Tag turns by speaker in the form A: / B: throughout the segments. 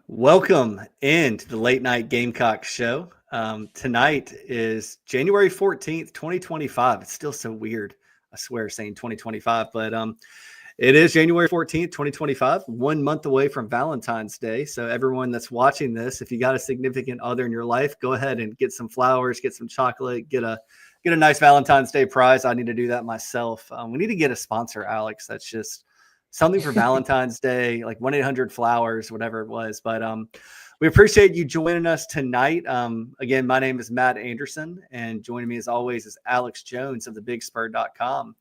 A: Welcome into the Late Night Gamecock Show. Tonight is January 14th, 2025. It's still so weird, I swear, saying 2025, but it is January 14th, 2025, 1 month away from Valentine's Day. So everyone that's watching this, if you got a significant other in your life, go ahead and get some flowers, get some chocolate, get a nice Valentine's Day prize. I need to do that myself. We need to get a sponsor, Alex. That's just something for Valentine's Day, like 1-800-Flowers, whatever it was. But we appreciate you joining us tonight. Again, my name is Matt Anderson, and joining me as always is Alex Jones of thebigspur.com.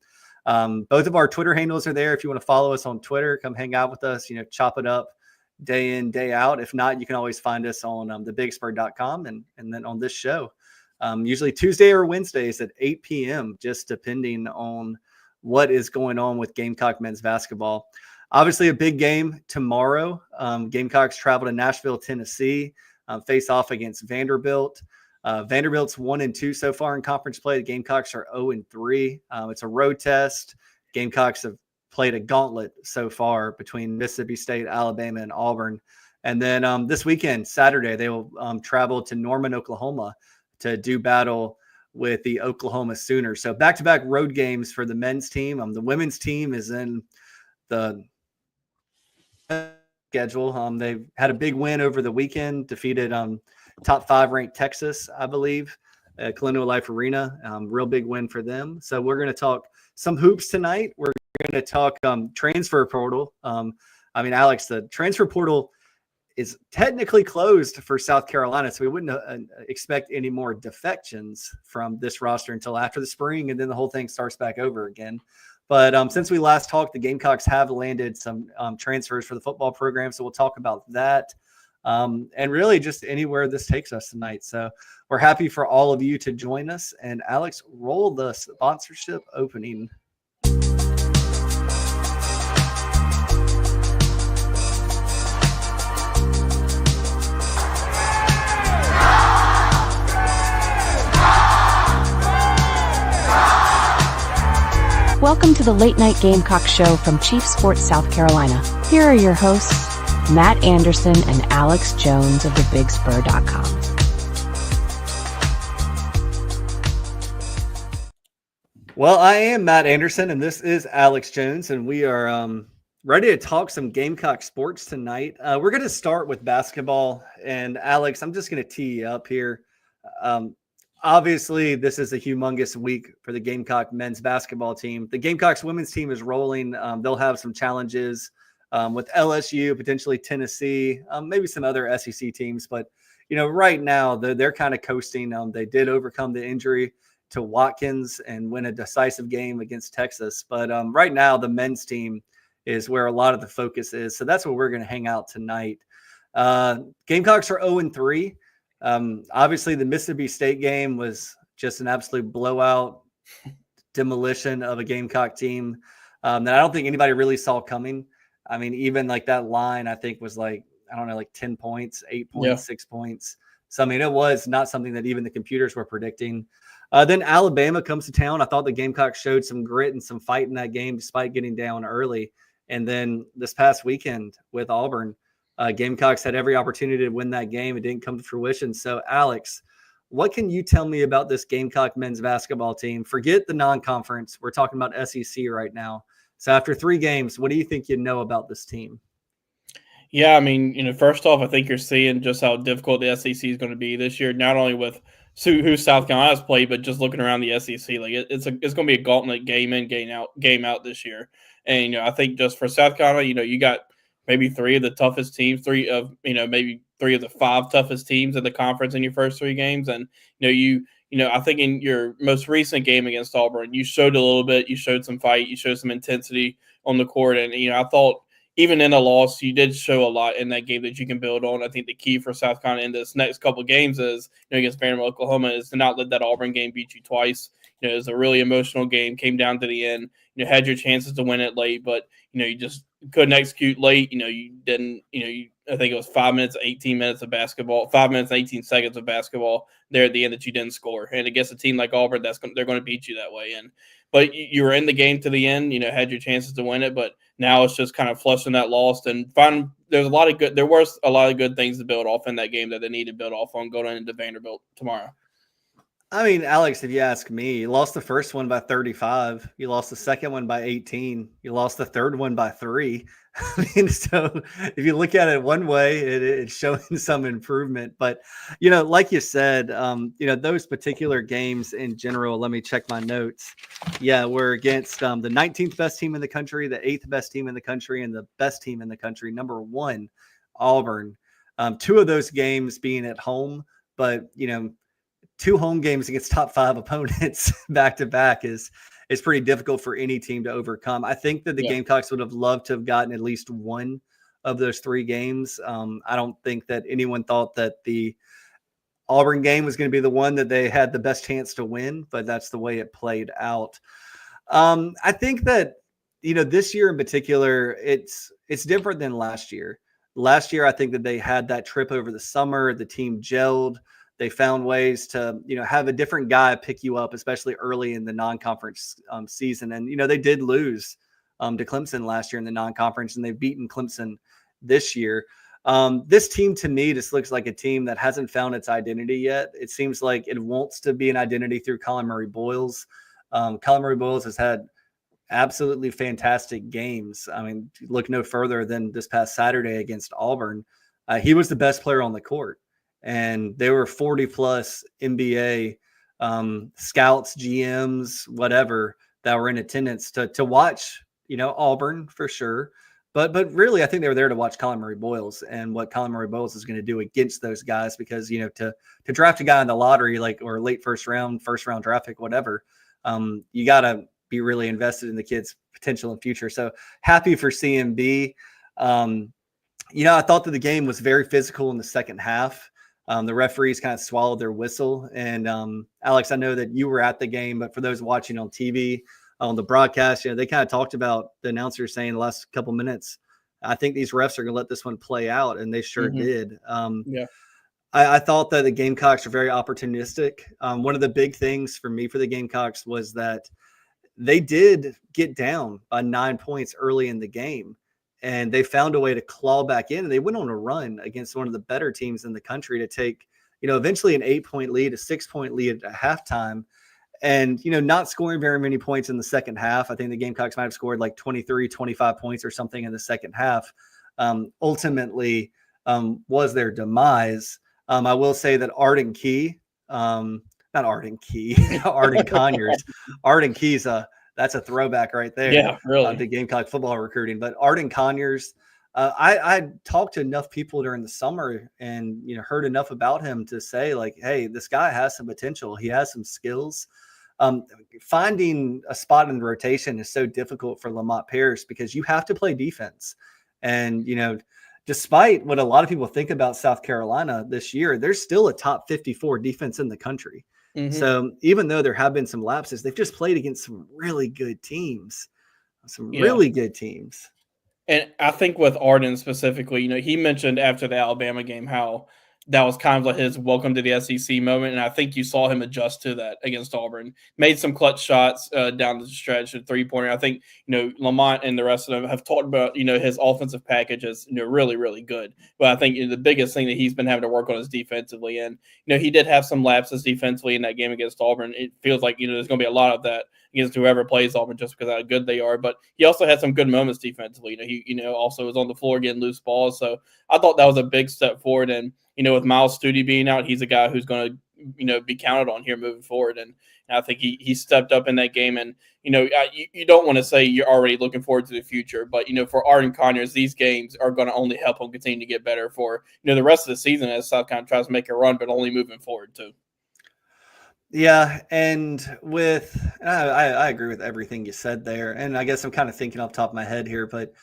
A: Both of our Twitter handles are there. If you want to follow us on Twitter, come hang out with us, chop it up day in, day out. If not, you can always find us on thebigspur.com and then on this show, usually Tuesday or Wednesdays at 8 p.m., just depending on what is going on with Gamecock men's basketball. Obviously a big game tomorrow. Gamecocks travel to Nashville, Tennessee, face off against Vanderbilt. Vanderbilt's 1-2 so far in conference play. The Gamecocks are 0-3. It's a road test. Gamecocks have played a gauntlet so far between Mississippi State, Alabama, and Auburn. And then this weekend, Saturday, they will travel to Norman, Oklahoma to do battle with the Oklahoma Sooners. So back-to-back road games for the men's team. The women's team is in the schedule. They had a big win over the weekend, defeated top 5 ranked Texas, I believe, at Colonial Life Arena. Real big win for them. So we're going to talk some hoops tonight. We're going to talk transfer portal. Alex, the transfer portal is technically closed for South Carolina, so we wouldn't expect any more defections from this roster until after the spring, and then the whole thing starts back over again. But since we last talked, the Gamecocks have landed some transfers for the football program, so we'll talk about that and really just anywhere this takes us tonight. So we're happy for all of you to join us. And Alex, roll the sponsorship opening.
B: Welcome to the Late Night Gamecock Show from Chief Sports, South Carolina. Here are your hosts, Matt Anderson and Alex Jones of thebigspur.com.
A: Well, I am Matt Anderson, and this is Alex Jones, and we are ready to talk some Gamecock sports tonight. We're going to start with basketball, and Alex, I'm just going to tee you up here. Obviously, this is a humongous week for the Gamecock men's basketball team. The Gamecocks women's team is rolling. They'll have some challenges with LSU, potentially Tennessee, maybe some other SEC teams. But, right now, they're kind of coasting. They did overcome the injury to Watkins and win a decisive game against Texas. But right now, the men's team is where a lot of the focus is. So that's where we're going to hang out tonight. Gamecocks are 0-3. Obviously, the Mississippi State game was just an absolute blowout demolition of a Gamecock team that I don't think anybody really saw coming. Even like that line, I think was like 10 points, 8 points, 6 points. So, it was not something that even the computers were predicting. Then Alabama comes to town. I thought the Gamecocks showed some grit and some fight in that game despite getting down early. And then this past weekend with Auburn, Gamecocks had every opportunity to win that game. It didn't come to fruition. So, Alex, what can you tell me about this Gamecock men's basketball team? Forget the non-conference. We're talking about SEC right now. So after 3 games, what do you think you know about this team?
C: Yeah, first off, I think you're seeing just how difficult the SEC is going to be this year, not only with who South Carolina's played, but just looking around the SEC. Like it's going to be a gauntlet game in, game out this year. And, I think just for South Carolina, you got maybe 3 of the toughest teams, maybe 3 of the 5 toughest teams in the conference in your first 3 games. And, I think in your most recent game against Auburn, you showed a little bit, you showed some fight, you showed some intensity on the court. And, I thought even in a loss, you did show a lot in that game that you can build on. I think the key for South Carolina in this next couple of games is, against Vanderbilt, Oklahoma, is to not let that Auburn game beat you twice. It was a really emotional game, came down to the end. Had your chances to win it late, but, you just couldn't execute late. You didn't, I think it was 5 minutes, 18 minutes of basketball, 5 minutes, 18 seconds of basketball there at the end that you didn't score. And against a team like Auburn, they're going to beat you that way. But you were in the game to the end, had your chances to win it, but now it's just kind of flushing that loss and finding there's a lot of good. There was a lot of good things to build off in that game that they need to build off on going into Vanderbilt tomorrow.
A: I mean, Alex, if you ask me, you lost the first one by 35. You lost the second one by 18. You lost the third one by 3. I mean, so if you look at it one way, it's showing some improvement. But, like you said, those particular games in general, let me check my notes. Yeah, we're against the 19th best team in the country, the 8th best team in the country, and the best team in the country, number 1, Auburn. 2 of those games being at home, but, 2 home games against top 5 opponents back to back is pretty difficult for any team to overcome. I think that the Gamecocks would have loved to have gotten at least one of those 3 games. I don't think that anyone thought that the Auburn game was going to be the one that they had the best chance to win, but that's the way it played out. I think that, this year in particular, it's different than last year. Last year, I think that they had that trip over the summer. The team gelled. They found ways to, have a different guy pick you up, especially early in the non-conference season. And, they did lose to Clemson last year in the non-conference, and they've beaten Clemson this year. This team, to me, just looks like a team that hasn't found its identity yet. It seems like it wants to be an identity through Colin Murray-Boyles. Colin Murray-Boyles has had absolutely fantastic games. I mean, look no further than this past Saturday against Auburn. He was the best player on the court. And there were 40-plus NBA scouts, GMs, whatever, that were in attendance to watch, Auburn for sure. But really, I think they were there to watch Colin Murray-Boyles and what Colin Murray-Boyles is going to do against those guys because, to draft a guy in the lottery, or late first round draft pick, whatever, you got to be really invested in the kid's potential and future. So happy for CMB. I thought that the game was very physical in the second half. The referees kind of swallowed their whistle. And Alex, I know that you were at the game, but for those watching on TV, on the broadcast, they kind of talked about the announcer saying the last couple minutes, I think these refs are going to let this one play out. And they sure did. I thought that the Gamecocks are very opportunistic. One of the big things for me for the Gamecocks was that they did get down by 9 points early in the game. And they found a way to claw back in, and they went on a run against one of the better teams in the country to take, eventually an 8-point lead, a 6-point lead at halftime, and, not scoring very many points in the second half. I think the Gamecocks might have scored like 23, 25 points or something in the second half. Ultimately was their demise. I will say that Arden Conyers. Arden Key's that's a throwback right there.
C: Yeah, really.
A: To Gamecock football recruiting. But Arden Conyers, I talked to enough people during the summer and, heard enough about him to say, like, hey, this guy has some potential. He has some skills. Finding a spot in the rotation is so difficult for Lamont Paris because you have to play defense. And, despite what a lot of people think about South Carolina this year, there's still a top 54 defense in the country. So even though there have been some lapses, they've just played against some really good teams, really good teams.
C: And I think with Arden specifically, he mentioned after the Alabama game how that was kind of like his welcome to the SEC moment. And I think you saw him adjust to that against Auburn. Made some clutch shots down the stretch, a 3-pointer. I think, Lamont and the rest of them have talked about, his offensive package is, really, really good. But I think the biggest thing that he's been having to work on is defensively. And, he did have some lapses defensively in that game against Auburn. It feels like, there's going to be a lot of that against whoever plays Auburn just because of how good they are. But he also had some good moments defensively. He also was on the floor getting loose balls. So I thought that was a big step forward. And, with Miles Studi being out, he's a guy who's going to, be counted on here moving forward. And I think he stepped up in that game. And, you don't want to say you're already looking forward to the future. But, for Arden Conyers, these games are going to only help him continue to get better for, the rest of the season as South Carolina tries to make a run, but only moving forward too.
A: Yeah, and I agree with everything you said there. And I guess I'm kind of thinking off the top of my head here, but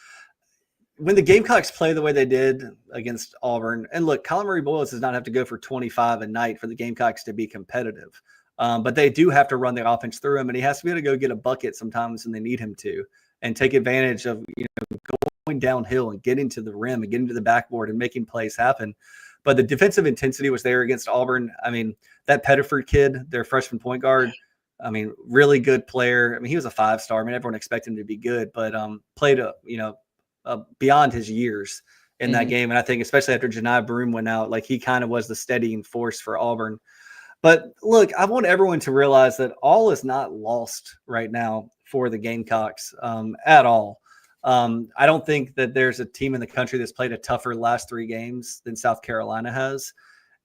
A: when the Gamecocks play the way they did against Auburn, and look, Colin Murray-Boyles does not have to go for 25 a night for the Gamecocks to be competitive. But they do have to run the offense through him, and he has to be able to go get a bucket sometimes when they need him to, and take advantage of going downhill and getting to the rim and getting to the backboard and making plays happen. But the defensive intensity was there against Auburn. I mean, that Pettiford kid, their freshman point guard, really good player. He was a 5-star. Everyone expected him to be good, but played beyond his years in that game. And I think especially after Janai Broome went out, like he kind of was the steadying force for Auburn. But look, I want everyone to realize that all is not lost right now for the Gamecocks at all. I don't think that there's a team in the country that's played a tougher last 3 games than South Carolina has.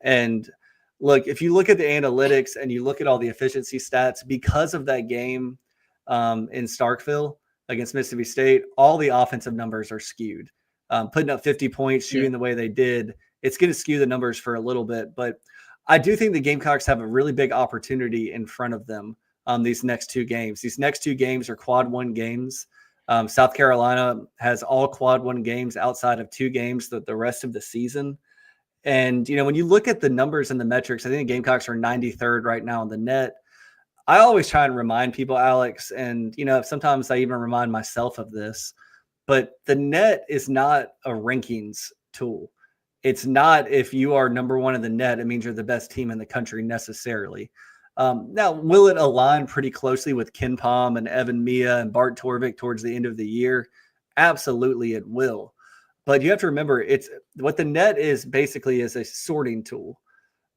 A: And look, if you look at the analytics and you look at all the efficiency stats, because of that game in Starkville against Mississippi State, all the offensive numbers are skewed. Putting up 50 points, shooting the way they did, it's going to skew the numbers for a little bit. But I do think the Gamecocks have a really big opportunity in front of them these next 2 games. These next 2 games are quad 1 games. South Carolina has all quad 1 games outside of 2 games the rest of the season. And, when you look at the numbers and the metrics, I think the Gamecocks are 93rd right now on the net. I always try and remind people, Alex, and, sometimes I even remind myself of this, but the net is not a rankings tool. It's not if you are number 1 in the net, it means you're the best team in the country necessarily. Now, will it align pretty closely with Ken Pom and Evan Mia and Bart Torvik towards the end of the year? Absolutely, it will. But you have to remember, it's what the net is basically is a sorting tool,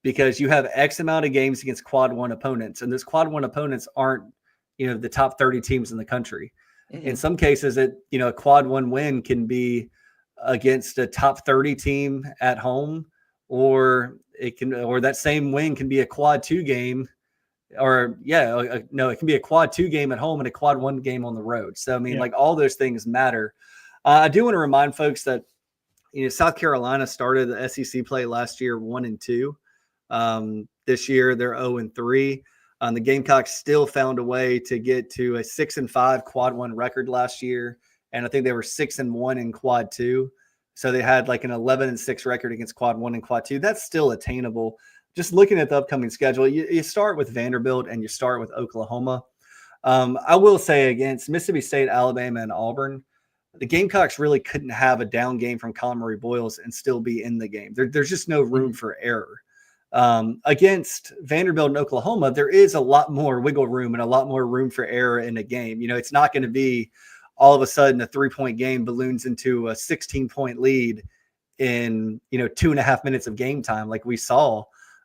A: because you have X amount of games against quad 1 opponents, and those quad 1 opponents aren't, the top 30 teams in the country. In some cases, a quad 1 win can be against a top 30 team at home, or that same win can be a quad 2 game, it can be a quad 2 game at home and a quad 1 game on the road. So, like all those things matter. I do want to remind folks that, South Carolina started the SEC play last year 1-2. This year they're 0-3. The Gamecocks still found a way to get to a 6-5 quad 1 record last year. And I think they were 6-1 in quad 2. So they had like an 11-6 record against quad 1 and quad 2. That's still attainable. Just looking at the upcoming schedule, you start with Vanderbilt and you start with Oklahoma. I will say against Mississippi State, Alabama, and Auburn, the Gamecocks really couldn't have a down game from Colin Murray Boyles and still be in the game. There's just no room for error. Against Vanderbilt and Oklahoma, there is a lot more wiggle room and a lot more room for error in a game. It's not going to be all of a sudden a 3-point game balloons into a 16-point lead in, 2.5 minutes of game time, like we saw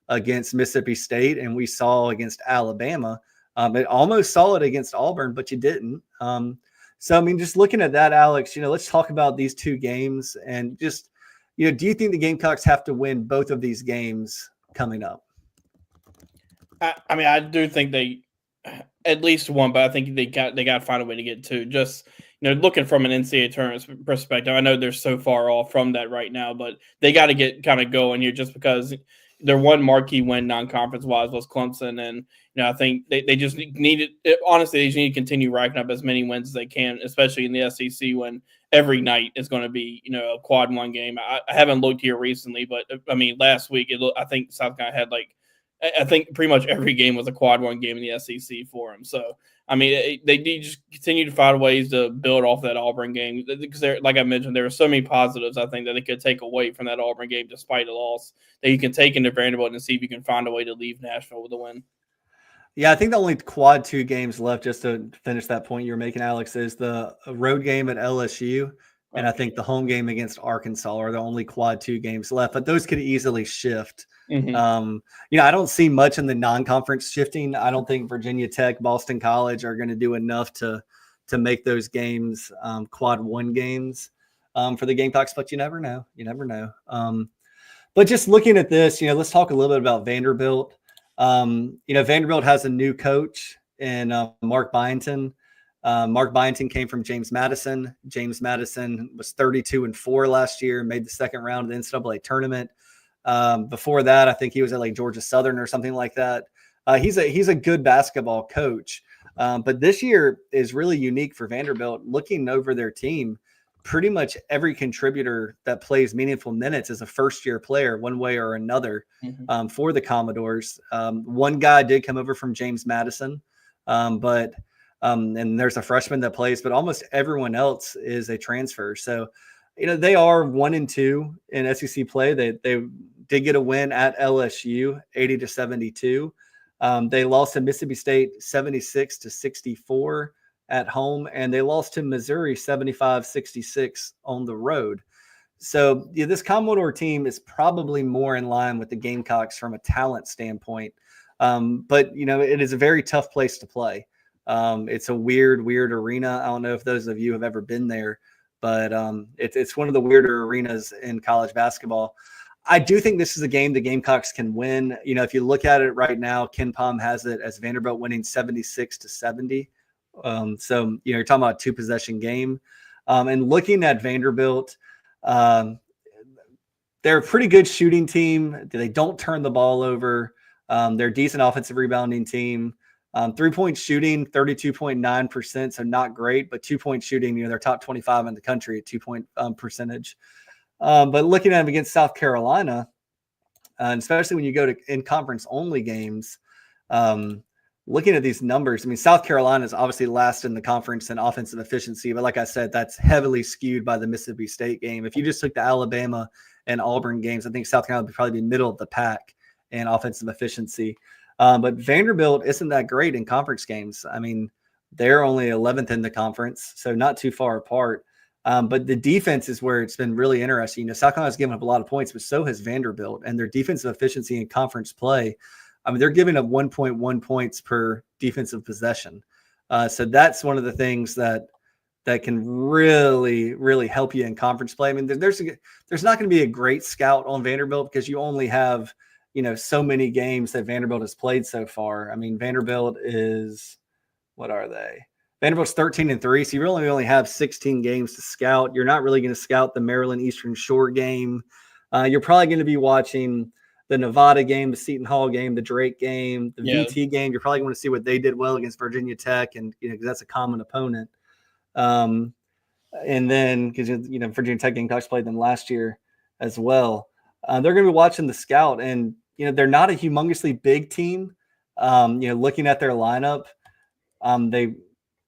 A: against Mississippi State and we saw against Alabama. It almost saw it against Auburn, but you didn't. So, just looking at that, Alex, let's talk about these 2 games and just, do you think the Gamecocks have to win both of these games coming up?
C: I do think they at least one, but I think they got to find a way to get 2. Just looking from an NCAA tournament perspective, I know they're so far off from that right now, but they got to get kind of going here, just because their one marquee win non-conference wise was Clemson, and I think they just needed. Honestly, they just need to continue racking up as many wins as they can, especially in the SEC when every night is going to be a quad 1 game. I haven't looked here recently, but last week I think South Carolina had I think pretty much every game was a quad 1 game in the SEC for them. So, they need to just continue to find ways to build off that Auburn game, because like I mentioned, there are so many positives I think that they could take away from that Auburn game despite a loss that you can take into Vanderbilt and see if you can find a way to leave Nashville with a win.
A: Yeah, I think the only quad 2 games left, just to finish that point you're making, Alex, is the road game at LSU. And I think the home game against Arkansas are the only quad 2 games left, but those could easily shift. I don't see much in the non-conference shifting. I don't think Virginia Tech, Boston College are going to do enough to make those games quad 1 games for the Gamecocks, but you never know. But just looking at this, let's talk a little bit about Vanderbilt. Vanderbilt has a new coach in Mark Byington. Mark Byington came from James Madison. James Madison was 32-4 last year, made the second round of the NCAA tournament. Before that, I think he was at Georgia Southern or something like that. He's a good basketball coach. But this year is really unique for Vanderbilt. Looking over their team, pretty much every contributor that plays meaningful minutes is a first-year player one way or another for the Commodores. One guy did come over from James Madison, but and there's a freshman that plays, but almost everyone else is a transfer. So, they are 1-2 in SEC play. They did get a win at LSU, 80-72. They lost to Mississippi State 76-64 at home, and they lost to Missouri 75-66 on the road. So this Commodore team is probably more in line with the Gamecocks from a talent standpoint. But, it is a very tough place to play. It's a weird arena. I don't know if those of you have ever been there, but it's one of the weirder arenas in college basketball. I do think this is a game the Gamecocks can win. If you look at it right now, Ken Pom has it as Vanderbilt winning 76-70. So, you're talking about a 2-possession game. And looking at Vanderbilt, they're a pretty good shooting team. They don't turn the ball over. They're a decent offensive rebounding team. 3-point shooting, 32.9%, so not great, but 2-point shooting, they're top 25 in the country at 2-point percentage. But looking at them against South Carolina, and especially when you go to in-conference only games, looking at these numbers, South Carolina is obviously last in the conference in offensive efficiency, but like I said, that's heavily skewed by the Mississippi State game. If you just took the Alabama and Auburn games, I think South Carolina would probably be middle of the pack in offensive efficiency. But Vanderbilt isn't that great in conference games. They're only 11th in the conference, so not too far apart. But the defense is where it's been really interesting. South Carolina's given up a lot of points, but so has Vanderbilt. And their defensive efficiency in conference play, they're giving up 1.1 points per defensive possession. So that's one of the things that can really, really help you in conference play. There's not going to be a great scout on Vanderbilt because you only have, so many games that Vanderbilt has played so far. Vanderbilt is, what are they? Vanderbilt's 13-3, so you really only have 16 games to scout. You're not really going to scout the Maryland Eastern Shore game. You're probably going to be watching the Nevada game, the Seton Hall game, the Drake game, the VT game. You're probably going to see what they did well against Virginia Tech, and because that's a common opponent. And then because Virginia Tech Gamecocks played them last year as well. They're going to be watching the scout, and they're not a humongously big team. Looking at their lineup,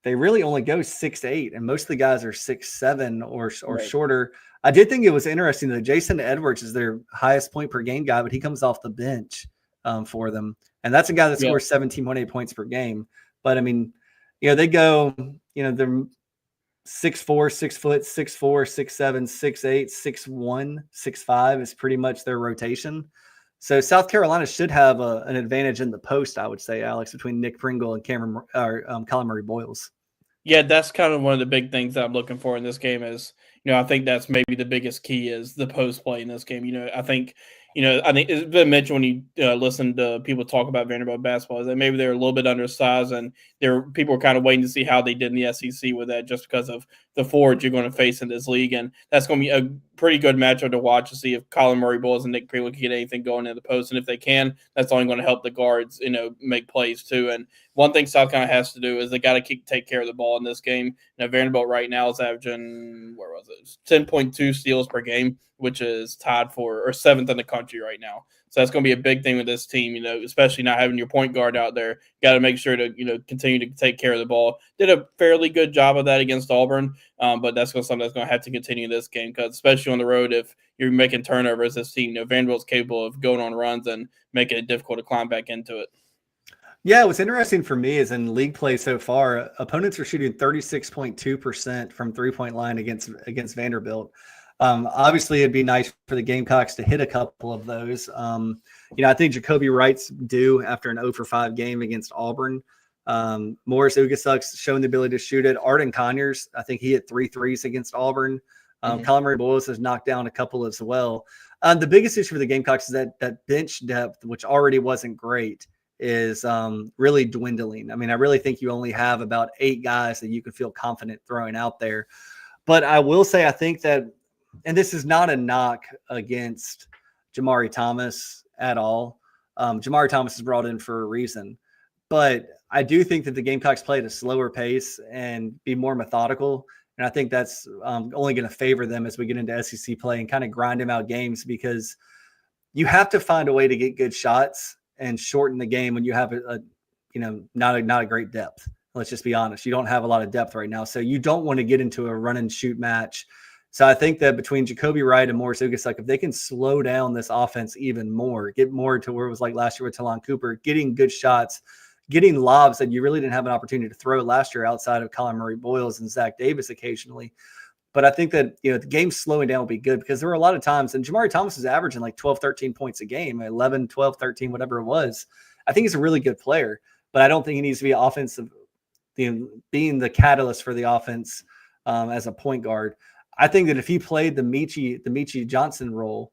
A: they really only go 6'8", and most of the guys are 6'7" or right. Shorter. I did think it was interesting that Jason Edwards is their highest point per game guy, but he comes off the bench for them, and that's a guy that scores 17.8 points per game. But they go, they're 6'4", 6 foot, 6'4", 6'7", 6'8", 6'1", 6'5" is pretty much their rotation. So South Carolina should have an advantage in the post, I would say, Alex, between Nick Pringle and Colin Murray Boyles.
C: Yeah, that's kind of one of the big things that I'm looking for in this game is, I think that's maybe the biggest key is the post play in this game. I think it's been mentioned when you listen to people talk about Vanderbilt basketball is that maybe they're a little bit undersized, and people were kind of waiting to see how they did in the SEC with that just because of the forwards you're going to face in this league. And that's going to be a pretty good matchup to watch to see if Colin Murray Boyles and Nick Pringle can get anything going in the post. And if they can, that's only going to help the guards, make plays too. And one thing South Carolina has to do is they got to take care of the ball in this game. Vanderbilt right now is averaging, 10.2 steals per game, which is tied for or 7th in the country right now. So that's going to be a big thing with this team, especially not having your point guard out there. Got to make sure to, continue to take care of the ball. Did a fairly good job of that against Auburn, but that's something that's going to have to continue this game because especially on the road, if you're making turnovers, this team, Vanderbilt's capable of going on runs and making it difficult to climb back into it.
A: Yeah, what's interesting for me is in league play so far, opponents are shooting 36.2% from three-point line against Vanderbilt. Obviously, it'd be nice for the Gamecocks to hit a couple of those. I think Jacoby Wright's due after an 0-for-5 game against Auburn. Morris Ugasuk's shown the ability to shoot it. Arden Conyers, I think he hit 3 threes against Auburn. Colin Murray Boyles has knocked down a couple as well. The biggest issue for the Gamecocks is that bench depth, which already wasn't great, is really dwindling. I really think you only have about 8 guys that you can feel confident throwing out there. But I will say I think that, and this is not a knock against Jamari Thomas at all. Jamari Thomas is brought in for a reason. But I do think that the Gamecocks play at a slower pace and be more methodical. And I think that's only going to favor them as we get into SEC play and kind of grind them out games because you have to find a way to get good shots and shorten the game when you have not a great depth. Let's just be honest. You don't have a lot of depth right now. So you don't want to get into a run and shoot match. So I think that between Jacoby Wright and Morris Ugasuk, if they can slow down this offense even more, get more to where it was like last year with Talon Cooper, getting good shots, getting lobs that you really didn't have an opportunity to throw last year outside of Colin Murray Boyles and Zach Davis occasionally, But I think that, the game slowing down will be good because there were a lot of times, and Jamari Thomas is averaging like 12, 13 points a game, 11, 12, 13, whatever it was. I think he's a really good player, but I don't think he needs to be offensive, being the catalyst for the offense as a point guard. I think that if he played the Michi Johnson role,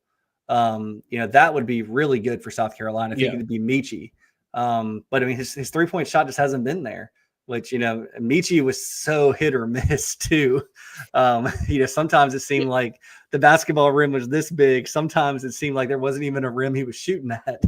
A: that would be really good for South Carolina if he could be Michi. But I mean, his 3-point shot just hasn't been there, which, Michi was so hit or miss too. Sometimes it seemed like the basketball rim was this big. Sometimes it seemed like there wasn't even a rim he was shooting at.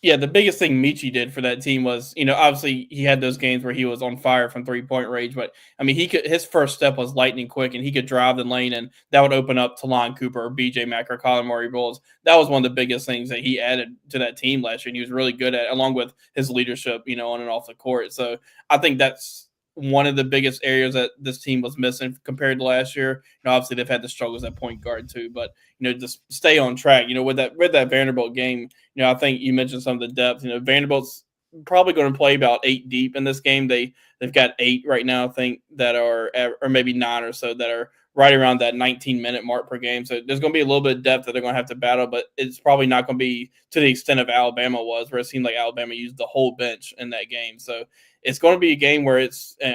C: Yeah, the biggest thing Michi did for that team was, obviously he had those games where he was on fire from 3-point range, but I mean, his first step was lightning quick, and he could drive the lane, and that would open up Talon Cooper or BJ Mack or Colin Murray Bowles. That was one of the biggest things that he added to that team last year, and he was really good at, along with his leadership, on and off the court. So I think that's one of the biggest areas that this team was missing compared to last year. Obviously they've had the struggles at point guard too, but just stay on track. With that Vanderbilt game, I think you mentioned some of the depth. Vanderbilt's probably going to play about 8 deep in this game. They've got 8 right now, I think, that are, or maybe 9 or so, that are right around that 19-minute mark per game. So there's going to be a little bit of depth that they're going to have to battle, but it's probably not going to be to the extent of Alabama was, where it seemed like Alabama used the whole bench in that game. So it's going to be a game where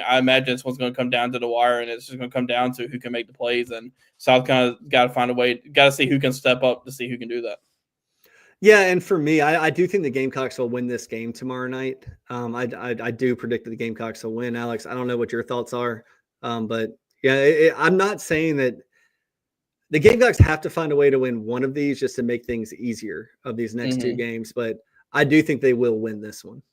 C: I imagine this one's going to come down to the wire, and it's just going to come down to who can make the plays. And South Carolina got to find a way, got to see who can step up to see who can do that.
A: Yeah, and for me, I do think the Gamecocks will win this game tomorrow night. I do predict that the Gamecocks will win. Alex, I don't know what your thoughts are, but yeah, I'm not saying that the Gamecocks have to find a way to win one of these just to make things easier of these next 2 games, but I do think they will win this one.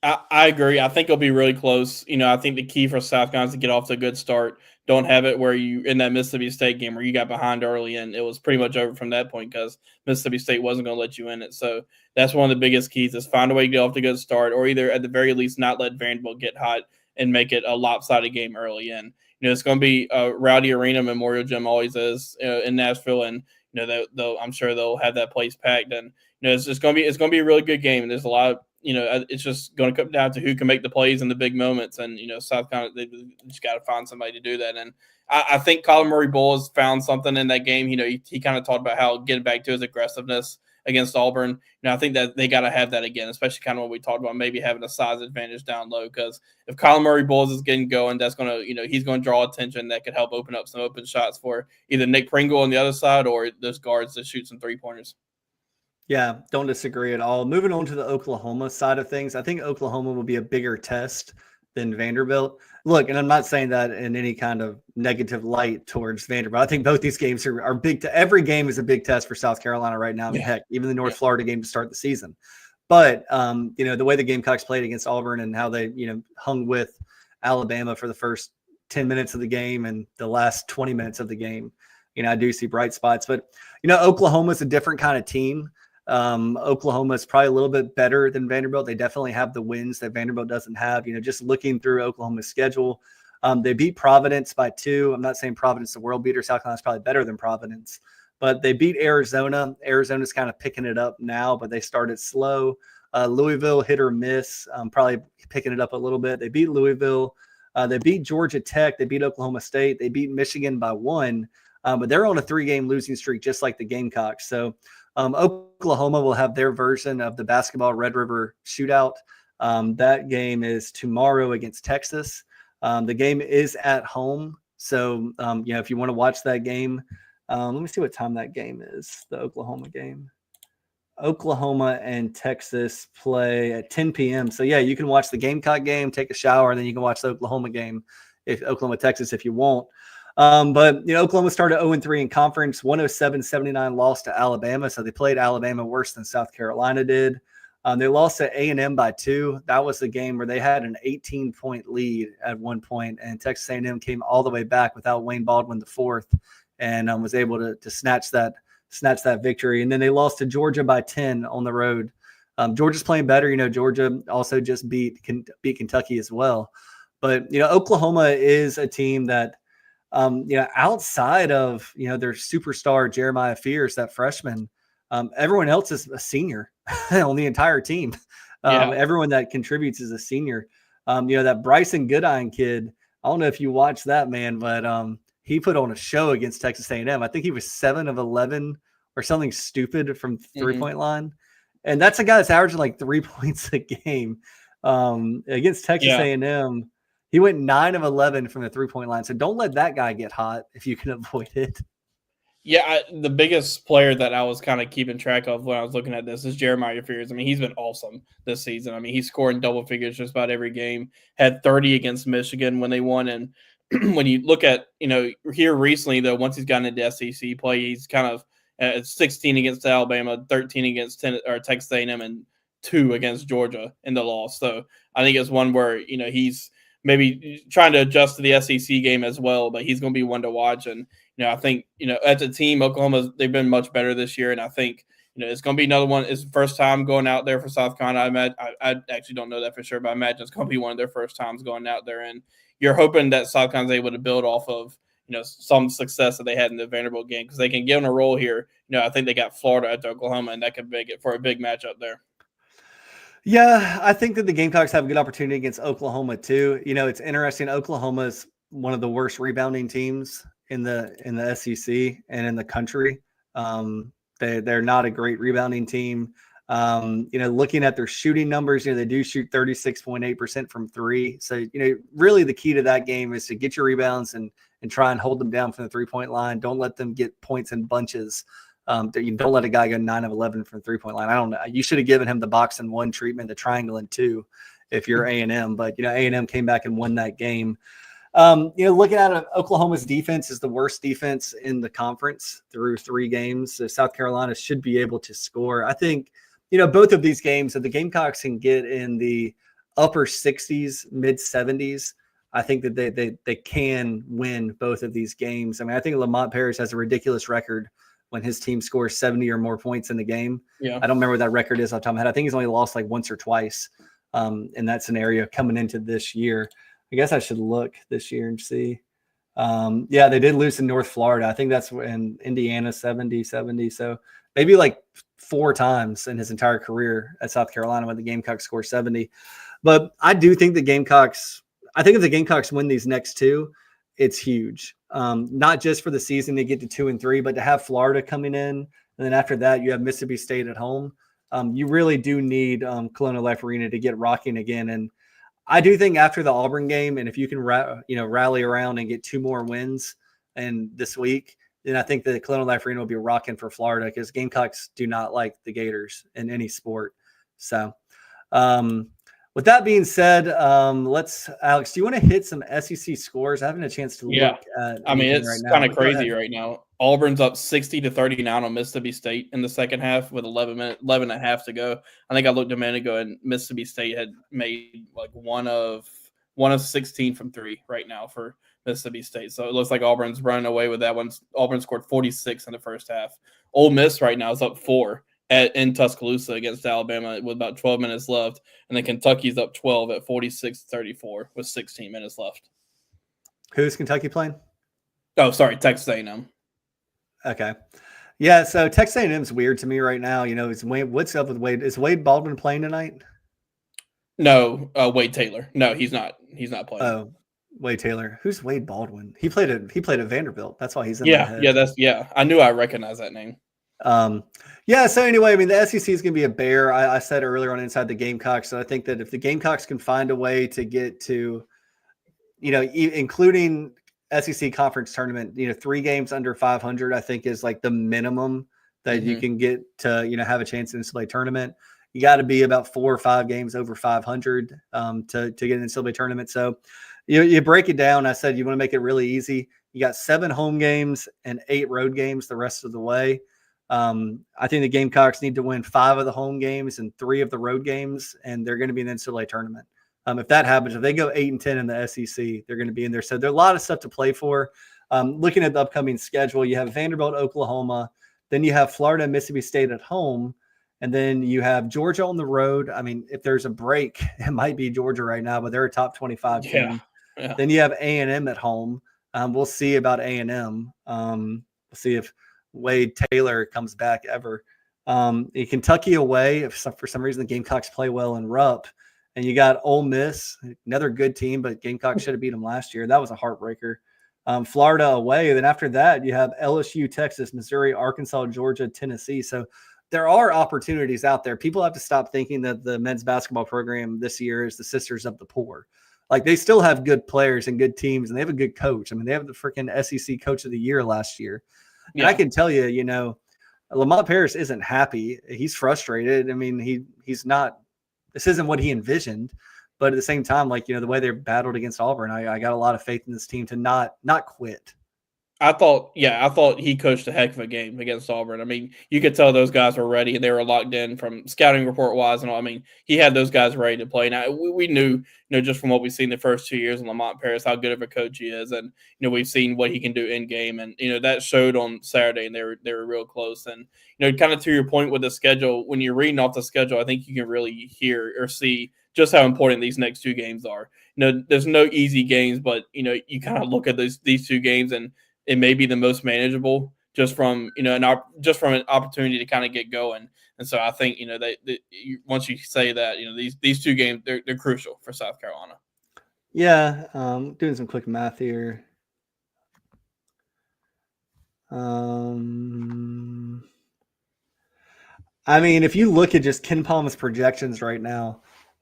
C: I agree. I think it'll be really close. I think the key for South Carolina is to get off to a good start. Don't have it where you, in that Mississippi State game where you got behind early and it was pretty much over from that point because Mississippi State wasn't going to let you in it. So that's one of the biggest keys is find a way to get off to a good start, or either at the very least not let Vanderbilt get hot and make it a lopsided game early. And, it's going to be a rowdy arena. Memorial Gym always is in Nashville. And, I'm sure they'll have that place packed. And, it's going to be a really good game. And there's a lot of, it's just going to come down to who can make the plays in the big moments. And, South Carolina, they just got to find somebody to do that. And I think Colin Murray Bowles found something in that game. He kind of talked about how getting back to his aggressiveness against Auburn. I think that they got to have that again, especially kind of what we talked about, maybe having a size advantage down low. Because if Colin Murray Bowles is getting going, that's going to, he's going to draw attention that could help open up some open shots for either Nick Pringle on the other side or those guards to shoot some 3-pointers.
A: Yeah, don't disagree at all. Moving on to the Oklahoma side of things, I think Oklahoma will be a bigger test than Vanderbilt. Look, and I'm not saying that in any kind of negative light towards Vanderbilt. I think both these games are big. Every game is a big test for South Carolina right now. I mean, heck, even the North Florida game to start the season. But, the way the Gamecocks played against Auburn and how they, hung with Alabama for the first 10 minutes of the game and the last 20 minutes of the game, I do see bright spots. But, Oklahoma's a different kind of team. Oklahoma is probably a little bit better than Vanderbilt. They definitely have the wins that Vanderbilt doesn't have. Just looking through Oklahoma's schedule, they beat Providence by 2. I'm not saying Providence is the world beater. South Carolina's probably better than Providence, but they beat Arizona. Arizona's kind of picking it up now, but they started slow. Louisville hit or miss, probably picking it up a little bit. They beat Louisville. They beat Georgia Tech. They beat Oklahoma State. They beat Michigan by 1, but they're on a 3-game losing streak, just like the Gamecocks. So Oklahoma will have their version of the basketball Red River shootout. That game is tomorrow against Texas. The game is at home. So, if you want to watch that game, let me see what time that game is, the Oklahoma game. Oklahoma and Texas play at 10 p.m. So, yeah, you can watch the Gamecock game, take a shower, and then you can watch the Oklahoma game, Oklahoma, Texas, if you want. But Oklahoma started 0-3 in conference, 107-79 loss to Alabama. So they played Alabama worse than South Carolina did. They lost to A&M by 2. That was the game where they had an 18-point lead at one point, and Texas A&M came all the way back without Wayne Baldwin the fourth, and was able to snatch that victory. And then they lost to Georgia by 10 on the road. Georgia's playing better. Georgia also just beat Kentucky as well. But Oklahoma is a team that, outside of, their superstar Jeremiah Fears, that freshman, everyone else is a senior on the entire team. Everyone that contributes is a senior. That Bryson Goodine kid, I don't know if you watch that, man, but he put on a show against Texas A&M. I think he was 7 of 11 or something stupid from 3-point line. And that's a guy that's averaging like 3 points a game. Against Texas A&M, he went 9 of 11 from the 3-point line. So don't let that guy get hot if you can avoid it.
C: Yeah, the biggest player that I was kind of keeping track of when I was looking at this is Jeremiah Fears. I mean, he's been awesome this season. I mean, he's scoring double figures just about every game. Had 30 against Michigan when they won. And when you look at, here recently, though, once he's gotten into SEC play, he's kind of 16 against Alabama, 13 against Texas A&M, and 2 against Georgia in the loss. So I think it's one where, he's maybe trying to adjust to the SEC game as well, but he's going to be one to watch. And, I think, as a team, Oklahoma, they've been much better this year. And I think, it's going to be another one. It's the first time going out there for South Carolina. I actually don't know that for sure, but I imagine it's going to be one of their first times going out there. And you're hoping that South Carolina's able to build off of, some success that they had in the Vanderbilt game, because they can get on a roll here. I think they got Florida at Oklahoma, and that could make it for a big matchup there.
A: Yeah, I think that the Gamecocks have a good opportunity against Oklahoma too. It's interesting. Oklahoma is one of the worst rebounding teams in the SEC and in the country. They're not a great rebounding team. Looking at their shooting numbers, they do shoot 36.8% from 3. So, really the key to that game is to get your rebounds and try and hold them down from the 3-point line. Don't let them get points in bunches. Don't let a guy go 9 of 11 from the 3-point line. I don't know. You should have given him the box in 1 treatment, the triangle in 2, if you're A&M. But, A&M came back and won that game. Looking at it, Oklahoma's defense is the worst defense in the conference through 3 games. So South Carolina should be able to score. I think, both of these games, if the Gamecocks can get in the upper 60s, mid 70s, I think that they can win both of these games. I mean, I think Lamont Paris has a ridiculous record when his team scores 70 or more points in the game. Yeah. I don't remember what that record is off the top of my head. I think he's only lost like once or twice in that scenario coming into this year. I guess I should look this year and see. They did lose to North Florida. I think that's in Indiana, 70. So maybe like 4 times in his entire career at South Carolina when the Gamecocks score 70. But I do think the Gamecocks – I think if the Gamecocks win these next 2, it's huge. Not just for the season to get to 2 and 3, but to have Florida coming in. And then after that, you have Mississippi State at home. You really do need Colonial Life Arena to get rocking again. And I do think after the Auburn game, and if you can rally around and get 2 more wins and this week, then I think the Colonial Life Arena will be rocking for Florida, because Gamecocks do not like the Gators in any sport. So with that being said, Alex, do you want to hit some SEC scores? I haven't had a chance to look at
C: it's
A: right now.
C: Kind of crazy right now. Auburn's up 60-39 on Mississippi State in the second half with 11 and a half to go. I think I looked a minute ago, and Mississippi State had made like one of 16 from 3 right now for Mississippi State. So it looks like Auburn's running away with that one. Auburn scored 46 in the first half. Ole Miss right now is up 4 in Tuscaloosa against Alabama with about 12 minutes left. And then Kentucky's up 12 at 46-34 with 16 minutes left.
A: Who's Kentucky playing?
C: Oh, sorry, Texas A&M.
A: Okay. Yeah, so Texas A&M's weird to me right now. What's up with Wade? Is Wade Baldwin playing tonight?
C: No, Wade Taylor. No, he's not. He's not playing.
A: Oh, Wade Taylor. Who's Wade Baldwin? He played at Vanderbilt. That's why he's in my head.
C: I knew I recognized that name.
A: So anyway, I mean, the SEC is going to be a bear. I said earlier on Inside the Gamecocks, so I think that if the Gamecocks can find a way to get to, including SEC conference tournament, 3 games under 500, I think is like the minimum that you can get to, have a chance in the NCAA tournament. You got to be about 4 or 5 games over 500 to get in the NCAA tournament. So you break it down. I said you want to make it really easy. You got 7 home games and 8 road games the rest of the way. I think the Gamecocks need to win 5 of the home games and 3 of the road games, and they're going to be in the NCAA tournament. If that happens, if they go 8-10 in the SEC, they're going to be in there. So there's a lot of stuff to play for. Looking at the upcoming schedule, you have Vanderbilt, Oklahoma, then you have Florida and Mississippi State at home, and then you have Georgia on the road. I mean, if there's a break, it might be Georgia right now, but they're a top 25 team. Yeah. Then you have A&M at home. We'll see about A&M. We'll see if Wade Taylor comes back ever. Kentucky away, if for some reason the Gamecocks play well in Rupp. And you got Ole Miss, another good team, but Gamecocks should have beat them last year. That was a heartbreaker Florida away. And then after that, you have LSU, Texas, Missouri, Arkansas, Georgia, Tennessee. So there are opportunities out there. People have to stop thinking that the men's basketball program this year is the Sisters of the Poor. Like, they still have good players and good teams, and they have a good coach. I mean, they have the freaking SEC Coach of the Year last year. Yeah. And I can tell you, you know, Lamont Paris isn't happy. He's frustrated. I mean, he's not – this isn't what he envisioned. But at the same time, like, you know, the way they battled against Auburn, I got a lot of faith in this team to not quit.
C: I thought he coached a heck of a game against Auburn. I mean, you could tell those guys were ready and they were locked in from scouting report wise and all. I mean, he had those guys ready to play. Now we knew, you know, just from what we've seen the first 2 years in Lamont Paris, how good of a coach he is, and you know, we've seen what he can do in game, and you know, that showed on Saturday, and they were real close. And you know, kind of to your point with the schedule, when you're reading off the schedule, I think you can really hear or see just how important these next two games are. You know, there's no easy games, but you know, you kind of look at these two games and it may be the most manageable just from, you know, an opportunity to kind of get going. And so I think, you know, once you say that, you know, these two games, they're crucial for South Carolina.
A: Yeah. Doing some quick math here. I mean, if you look at just Ken Palm's projections right now,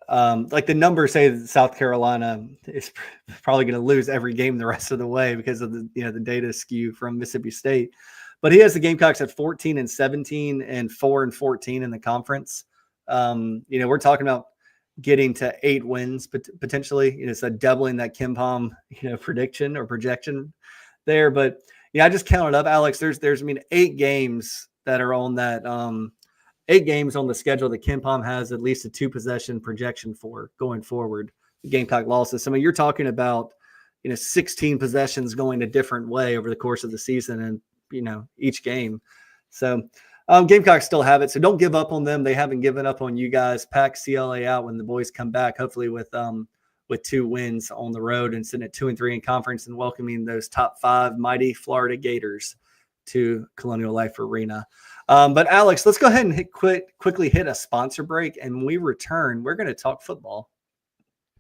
A: like the numbers say that South Carolina is probably going to lose every game the rest of the way because of the, you know, the data skew from Mississippi State. But he has the Gamecocks at 14-17 and 4-14 in the conference. You know, we're talking about getting to 8 wins potentially. You know, so doubling that Ken Palm, you know, prediction or projection there. But yeah, I just counted up, Alex. There's 8 games that are on that. 8 games on the schedule that Ken Palm has at least a 2-possession projection for going forward. The Gamecock losses. I mean, you're talking about, you know, 16 possessions going a different way over the course of the season, and you know, each game. So Gamecocks still have it. So don't give up on them. They haven't given up on you guys. Pack CLA out when the boys come back, hopefully with 2 wins on the road and sitting at 2-3 in conference and welcoming those top 5 mighty Florida Gators to Colonial Life Arena. But Alex, let's go ahead and quickly hit a sponsor break. And when we return, we're going to talk football.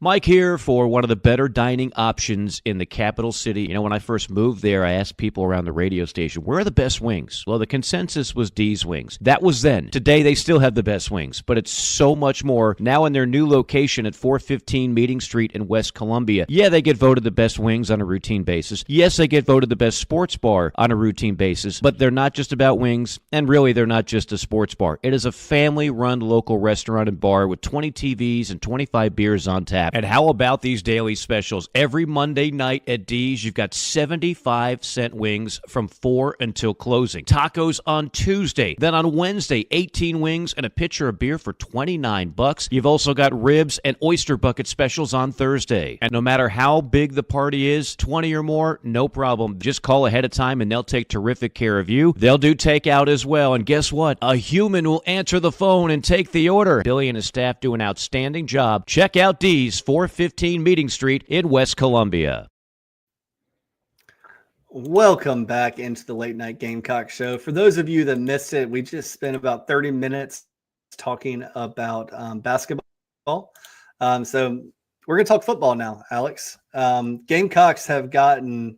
D: Mike here for one of the better dining options in the capital city. You know, when I first moved there, I asked people around the radio station, where are the best wings? Well, the consensus was D's Wings. That was then. Today, they still have the best wings, but it's so much more now in their new location at 415 Meeting Street in West Columbia. Yeah, they get voted the best wings on a routine basis. Yes, they get voted the best sports bar on a routine basis, but they're not just about wings, and really, they're not just a sports bar. It is a family-run local restaurant and bar with 20 TVs and 25 beers on tap. And how about these daily specials? Every Monday night at D's, you've got 75-cent wings from 4 until closing. Tacos on Tuesday. Then on Wednesday, 18 wings and a pitcher of beer for $29. You've also got ribs and oyster bucket specials on Thursday. And no matter how big the party is, 20 or more, no problem. Just call ahead of time and they'll take terrific care of you. They'll do takeout as well. And guess what? A human will answer the phone and take the order. Billy and his staff do an outstanding job. Check out D's 415 Meeting Street in West Columbia.
A: Welcome back into the Late Night Gamecock Show. For those of you that missed it, we just spent about 30 minutes talking about basketball. So we're going to talk football now, Alex. Gamecocks have gotten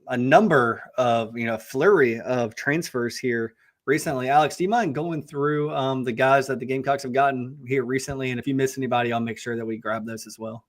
A: a number of, you know, flurry of transfers here recently. Alex, do you mind going through the guys that the Gamecocks have gotten here recently? And if you miss anybody, I'll make sure that we grab those as well.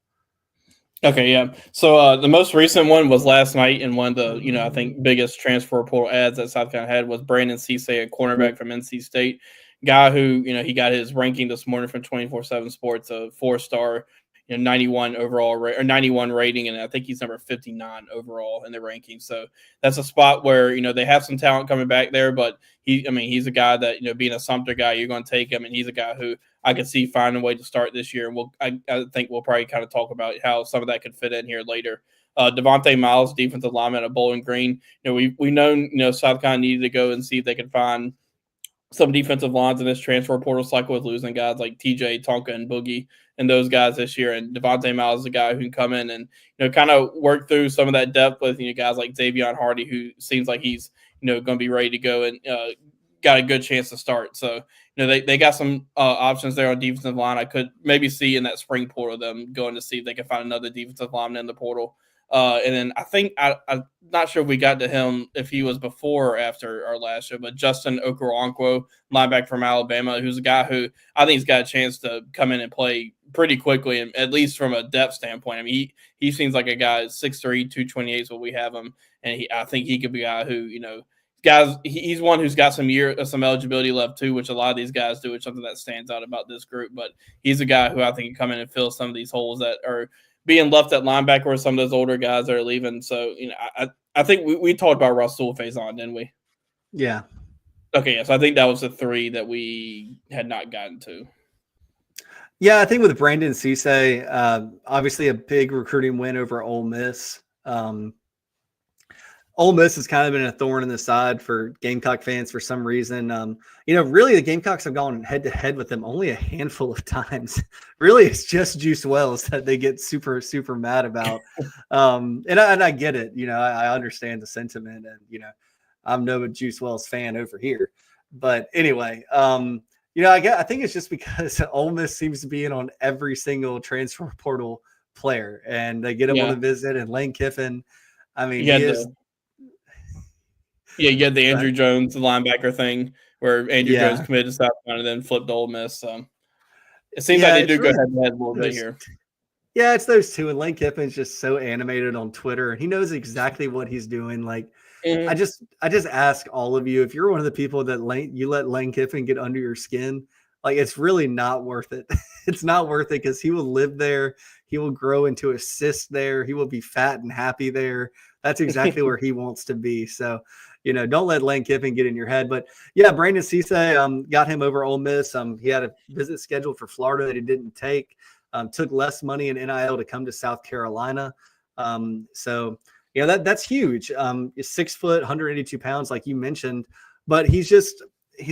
C: Okay, yeah. So the most recent one was last night, and one of the, you know, I think biggest transfer portal ads that South Carolina had was Brandon Cisse, a cornerback from NC State, guy who, you know, he got his ranking this morning from 24/7 Sports, a 4-star, you know, 91 overall or 91 rating, and I think he's number 59 overall in the ranking. So that's a spot where, you know, they have some talent coming back there, but he's a guy that, you know, being a Sumter guy, you're going to take him, and he's a guy who I could see finding a way to start this year. And I think we'll probably kind of talk about how some of that could fit in here later. Devontae Miles, defensive lineman at Bowling Green. You know, we've known, you know, South Carolina needed to go and see if they could find some defensive lines in this transfer portal cycle with losing guys like TJ, Tonka, and Boogie and those guys this year. And Devontae Miles is a guy who can come in and, you know, kind of work through some of that depth with, you know, guys like Xavion Hardy, who seems like he's, you know, going to be ready to go and got a good chance to start. So, you know, they got some options there on defensive line. I could maybe see in that spring portal them going to see if they can find another defensive lineman in the portal. And then I think I'm not sure if we got to him if he was before or after our last show, but Justin Okoronkwo, linebacker from Alabama, who's a guy who I think has got a chance to come in and play pretty quickly, and at least from a depth standpoint. I mean, he seems like a guy 6'3", 228 is what we have him, and I think he could be a guy who, guys, he's one who's got some eligibility left too, which a lot of these guys do. It's something that stands out about this group, but he's a guy who I think can come in and fill some of these holes that are being left at linebacker with some of those older guys that are leaving. So, I think we talked about Rasul Faison, didn't we?
A: Yeah.
C: Okay, yes. I think that was the three that we had not gotten to.
A: Yeah, I think with Brandon Cisse, obviously a big recruiting win over Ole Miss. Ole Miss has kind of been a thorn in the side for Gamecock fans for some reason. Really the Gamecocks have gone head-to-head with them only a handful of times. Really, it's just Juice Wells that they get super, super mad about. And I get it. I understand the sentiment, and, I'm no Juice Wells fan over here. But anyway, I think it's just because Ole Miss seems to be in on every single transfer portal player, and they get him on a visit, and Lane Kiffin, I mean,
C: you had the Andrew Jones, the linebacker thing, where Andrew Jones committed to South Carolina and then flipped to Ole Miss. So it seems like they do go head-to-head a little bit here.
A: Yeah, it's those two. And Lane Kiffin's just so animated on Twitter, and he knows exactly what he's doing. Like, I just ask all of you, if you're one of the people that you let Lane Kiffin get under your skin, like, it's really not worth it. It's not worth it because he will live there. He will grow into a cyst there. He will be fat and happy there. That's exactly where he wants to be. So, don't let Lane Kiffin get in your head. But yeah, Brandon Cisse got him over Ole Miss. He had a visit scheduled for Florida that he didn't take. Took less money in NIL to come to South Carolina. So that's huge. 6 foot, 182 pounds, like you mentioned. But he's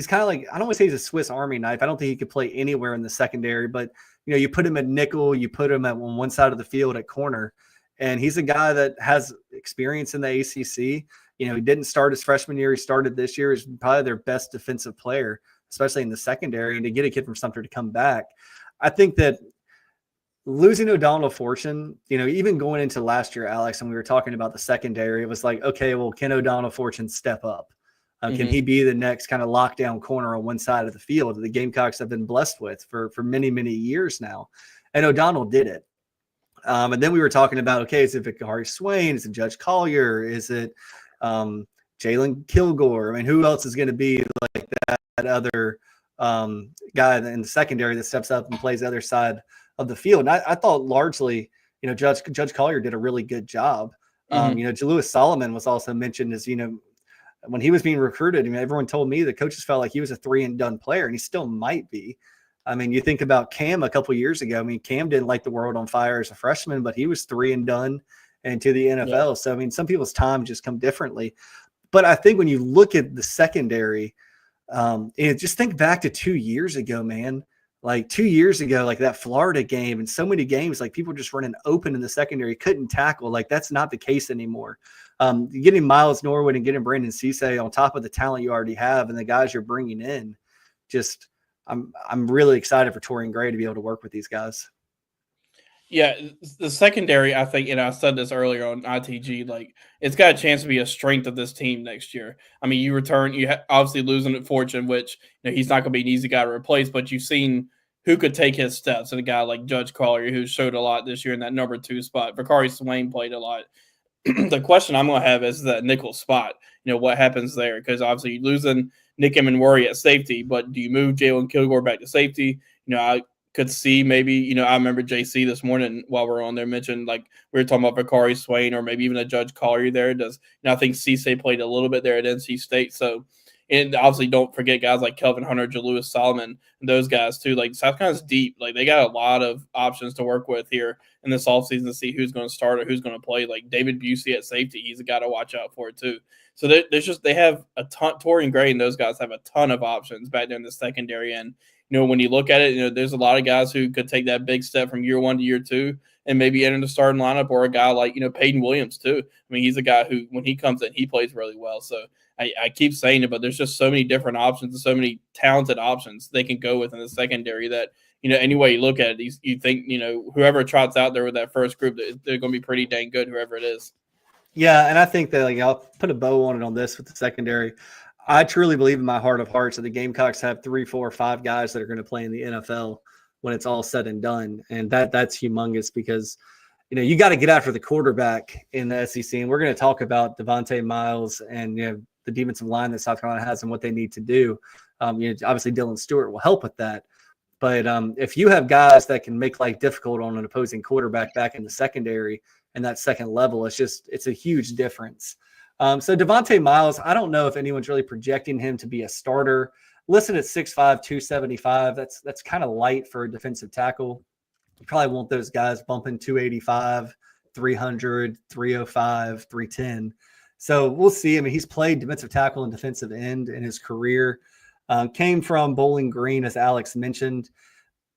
A: kind of like, I don't want to say he's a Swiss Army knife. I don't think he could play anywhere in the secondary. But you put him at nickel, you put him on one side of the field at corner, and he's a guy that has experience in the ACC. He didn't start his freshman year. He started this year. He's probably their best defensive player, especially in the secondary. And to get a kid from Sumter to come back, I think that losing O'Donnell Fortune, even going into last year, Alex, and we were talking about the secondary, it was like, okay, well, can O'Donnell Fortune step up? Can he be the next kind of lockdown corner on one side of the field that the Gamecocks have been blessed with for many, many years now? And O'Donnell did it. And then we were talking about, okay, is it Vicari Swain? Is it Judge Collier? Is it Jalen Kilgore? I mean, who else is going to be like that other guy in the secondary that steps up and plays the other side of the field? And I thought largely, Judge Collier did a really good job. Jalewis Solomon was also mentioned as, when he was being recruited, everyone told me the coaches felt like he was a 3-and-done player, and he still might be. I mean, you think about Cam a couple years ago. I mean, Cam didn't light the world on fire as a freshman, but he was 3-and-done and to the NFL. Yeah. So, I mean, some people's time just come differently. But I think when you look at the secondary, just think back to 2 years ago, man. Like 2 years ago, like that Florida game and so many games, like people just running open in the secondary, couldn't tackle. Like that's not the case anymore. Getting Miles Norwood and getting Brandon Cisse on top of the talent you already have and the guys you're bringing in, just I'm really excited for Torian Gray to be able to work with these guys.
C: Yeah, the secondary, I think, and I said this earlier on ITG, like it's got a chance to be a strength of this team next year. I mean, you obviously losing at Fortune, which he's not going to be an easy guy to replace, but you've seen who could take his steps, and a guy like Judge Collier, who showed a lot this year in that number 2 spot. Vicari Swain played a lot. The question I'm going to have is that nickel spot. What happens there? Because obviously you're losing Nick Emenworry at safety, but do you move Jalen Kilgore back to safety? I could see maybe, I remember JC this morning while we're on there mentioned, like we were talking about Vicari Swain or maybe even a Judge Collier there. I think Cisse played a little bit there at NC State. So, and obviously don't forget guys like Kelvin Hunter, Jalewis Solomon, and those guys too. Like South Carolina's deep. Like they got a lot of options to work with here in this offseason to see who's going to start or who's going to play. Like David Busey at safety, he's a guy to watch out for too. So they have a ton. Torian Gray and those guys have a ton of options back there in the secondary. And when you look at it, there's a lot of guys who could take that big step from year 1 to year 2 and maybe enter the starting lineup, or a guy like Peyton Williams too. I mean, he's a guy who when he comes in, he plays really well. So I keep saying it, but there's just so many different options and so many talented options they can go with in the secondary that any way you look at it, you think, whoever trots out there with that first group, they're going to be pretty dang good, whoever it is.
A: Yeah, and I think that I'll put a bow on it on this with the secondary. I truly believe in my heart of hearts that the Gamecocks have 3, 4, 5 guys that are going to play in the NFL when it's all said and done, and that's humongous because you got to get after the quarterback in the SEC, and we're going to talk about Devontae Miles and the defensive line that South Carolina has and what they need to do. Obviously Dylan Stewart will help with that, but if you have guys that can make life difficult on an opposing quarterback back in the secondary and that second level, it's a huge difference. So Devontae Miles, I don't know if anyone's really projecting him to be a starter. Listed at 6'5", 275. That's kind of light for a defensive tackle. You probably want those guys bumping 285, 300, 305, 310. So we'll see. I mean, he's played defensive tackle and defensive end in his career. Came from Bowling Green, as Alex mentioned.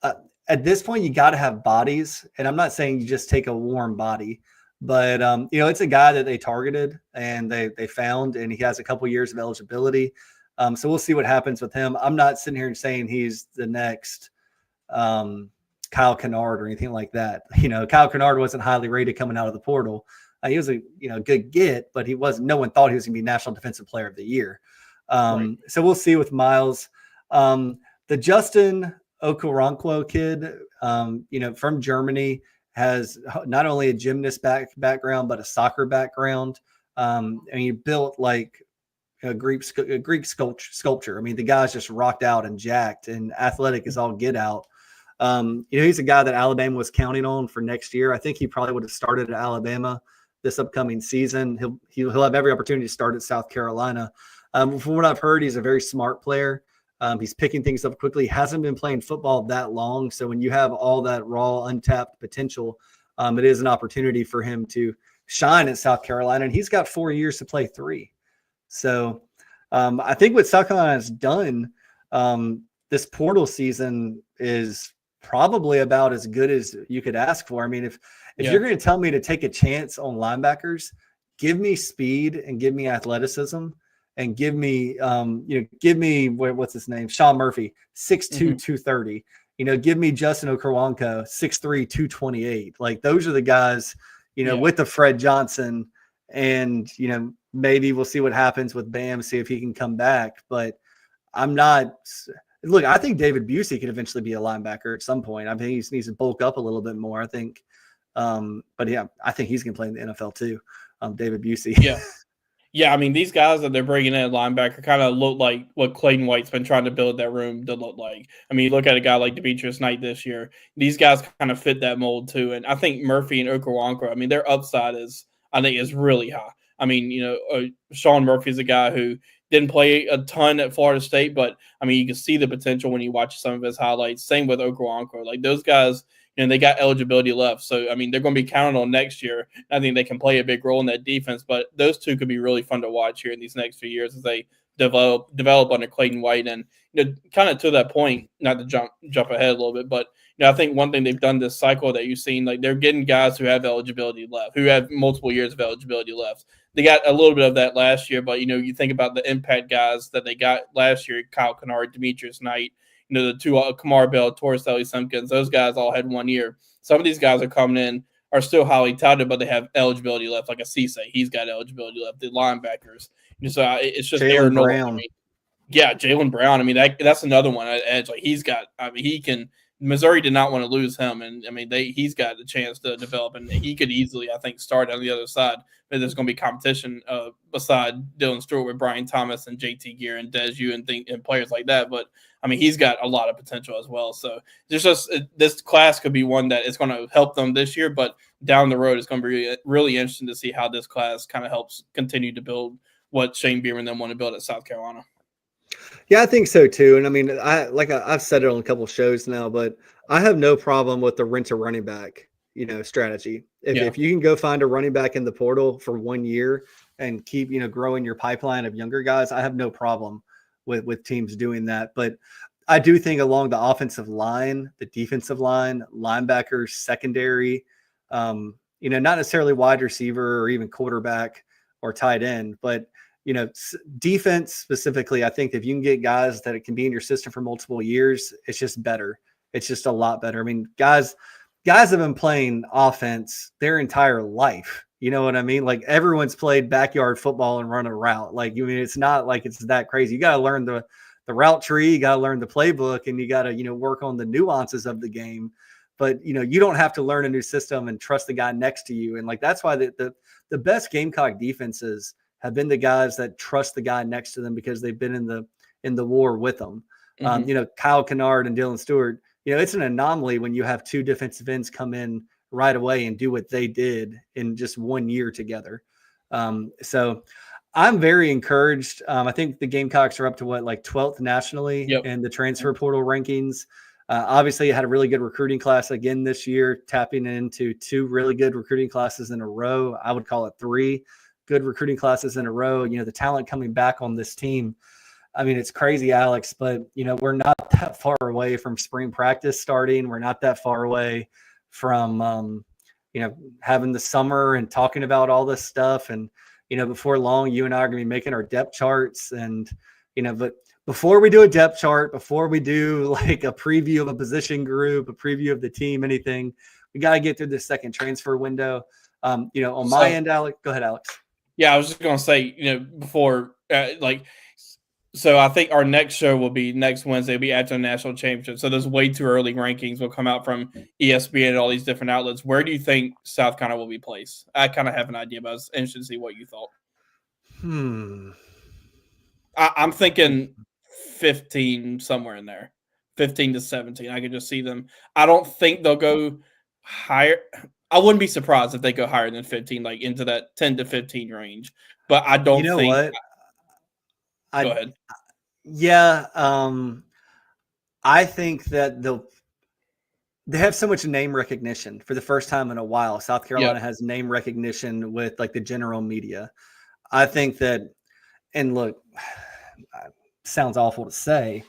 A: At this point, you got to have bodies. And I'm not saying you just take a warm body. But, it's a guy that they targeted and they found, and he has a couple years of eligibility. So we'll see what happens with him. I'm not sitting here and saying he's the next Kyle Kennard or anything like that. Kyle Kennard wasn't highly rated coming out of the portal. He was a good get, but no one thought he was going to be National Defensive Player of the Year. Right. So we'll see with Miles. The Justin Okoronkwo kid, from Germany, has not only a gymnast background, but a soccer background. And he built like a Greek sculpture. I mean, the guy's just rocked out and jacked and athletic as all get out. He's a guy that Alabama was counting on for next year. I think he probably would have started at Alabama this upcoming season. He'll have every opportunity to start at South Carolina. From what I've heard, he's a very smart player. He's picking things up quickly. He hasn't been playing football that long. So when you have all that raw, untapped potential, it is an opportunity for him to shine at South Carolina. And he's got 4 years to play 3. So I think what South Carolina has done this portal season is probably about as good as you could ask for. I mean, if you're going to tell me to take a chance on linebackers, give me speed and give me athleticism. And give me what's his name? Sean Murphy, 6'2", 230. Give me Justin Okoronkwo, 6'3", 228. Like those are the guys, with the Fred Johnson, and maybe we'll see what happens with Bam, see if he can come back. But I think David Busey could eventually be a linebacker at some point. I think he needs to bulk up a little bit more. I think, but yeah, I think he's going to play in the NFL too. David Busey.
C: Yeah. Yeah, I mean, these guys that they're bringing in at linebacker kind of look like what Clayton White's been trying to build that room to look like. I mean, you look at a guy like Demetrius Knight this year. These guys kind of fit that mold too. And I think Murphy and Okoronkwo, I mean, their upside is really high. I mean, Sean Murphy is a guy who didn't play a ton at Florida State, but, I mean, you can see the potential when you watch some of his highlights. Same with Okoronkwo. Like, those guys – they got eligibility left. So, I mean, they're going to be counted on next year. I think they can play a big role in that defense, but those two could be really fun to watch here in these next few years as they develop under Clayton White. And, kind of to that point, not to jump ahead a little bit, but, I think one thing they've done this cycle that you've seen, like they're getting guys who have eligibility left, who have multiple years of eligibility left. They got a little bit of that last year, but, you think about the impact guys that they got last year, Kyle Kennard, Demetrius Knight, the two Kamar Bell, Torres Ellie Simpkins, those guys all had 1 year. Some of these guys are coming in, are still highly touted, but they have eligibility left, like a Cisse. He's got eligibility left. The linebackers. So it's just
A: Jaylen Brown.
C: I mean, yeah, Jaylen Brown. I mean, that's another one at edge. Like he can – Missouri did not want to lose him, and I mean he's got a chance to develop, and he could easily, I think, start on the other side. But there's going to be competition beside Dylan Stewart with Brian Thomas and JT Gear and Dez and players like that. But I mean, he's got a lot of potential as well. So there's just this class could be one that is going to help them this year, but down the road it's going to be really interesting to see how this class kind of helps continue to build what Shane Beamer and them want to build at South Carolina.
A: Yeah, I think so too. And I mean, I've said it on a couple of shows now, but I have no problem with the rent a running back, strategy. If you can go find a running back in the portal for 1 year and keep, growing your pipeline of younger guys, I have no problem with teams doing that. But I do think along the offensive line, the defensive line, linebackers, secondary, not necessarily wide receiver or even quarterback or tight end, but defense specifically, I think if you can get guys that can be in your system for multiple years, it's just better. it's just a lot better. I mean, guys have been playing offense their entire life. You know what I mean? Like everyone's played backyard football and run a route. Like, I mean, it's not like it's that crazy. You got to learn the route tree, you got to learn the playbook, and you got to, work on the nuances of the game. But, you don't have to learn a new system and trust the guy next to you. And like, that's why the best Gamecock defenses have been the guys that trust the guy next to them because they've been in the war with them.
C: Mm-hmm.
A: Kyle Kennard and Dylan Stewart, it's an anomaly when you have two defensive ends come in right away and do what they did in just 1 year together. So I'm very encouraged. I think the Gamecocks are up to 12th nationally in the transfer portal rankings. Obviously, it had a really good recruiting class again this year, tapping into 2 really good recruiting classes in a row. I would call it 3 good recruiting classes in a row. The talent coming back on this team. I mean, it's crazy, Alex, but, we're not that far away from spring practice starting. We're not that far away from, having the summer and talking about all this stuff. And, before long, you and I are going to be making our depth charts. And, but before we do a depth chart, before we do like a preview of a position group, a preview of the team, anything, we got to get through the second transfer window. On my end, Alex, go ahead, Alex.
C: Yeah, I was just going to say, before, so I think our next show will be next Wednesday. It'll be after the national championship. So those way too early rankings will come out from ESPN and all these different outlets. Where do you think South Carolina will be placed? I kind of have an idea, but I was interested to see what you thought. I'm thinking 15, somewhere in there, 15 to 17. I could just see them. I don't think they'll go higher. I wouldn't be surprised if they go higher than 15, like into that 10 to 15 range. But I don't think.
A: What?
C: Go ahead.
A: Yeah. I think that they have so much name recognition for the first time in a while. South Carolina has name recognition with like the general media. I think that, and look, sounds awful to say,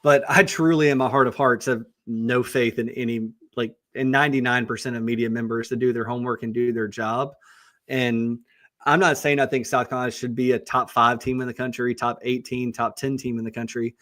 A: but I truly in my heart of hearts have no faith in in 99% of media members to do their homework and do their job. And I'm not saying I think South Carolina should be a top 5 team in the country, top 18, top 10 team in the country,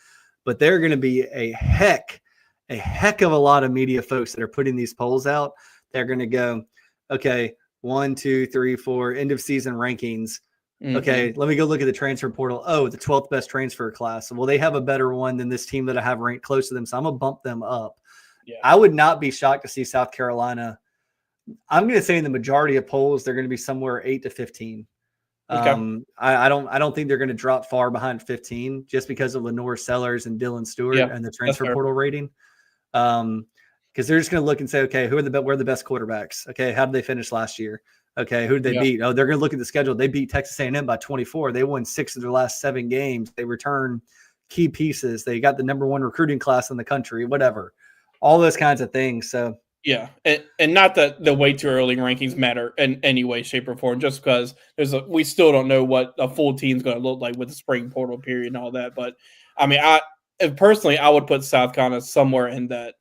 A: but they're going to be a heck of a lot of media folks that are putting these polls out. They're going to go, okay, 1, 2, 3, 4 end of season rankings. Mm-hmm. Okay, let me go look at the transfer portal. Oh, the 12th best transfer class. Well, they have a better one than this team that I have ranked close to them, so I'm going to bump them up. Yeah. I would not be shocked to see South Carolina. I'm going to say in the majority of polls, they're going to be somewhere 8 to 15. Okay. I don't think they're going to drop far behind 15 just because of Lenore Sellers and Dylan Stewart and the transfer portal rating. Because they're just going to look and say, okay, who are the best quarterbacks? Okay, how did they finish last year? Okay, who did they beat? Oh, they're going to look at the schedule. They beat Texas A&M by 24. They won 6 of their last 7 games. They return key pieces. They got the number 1 recruiting class in the country, whatever. All those kinds of things. So.
C: Yeah, and not that the way too early rankings matter in any way, shape, or form, just because we still don't know what a full team's going to look like with the spring portal period and all that. But, I mean, I would put South Carolina somewhere in that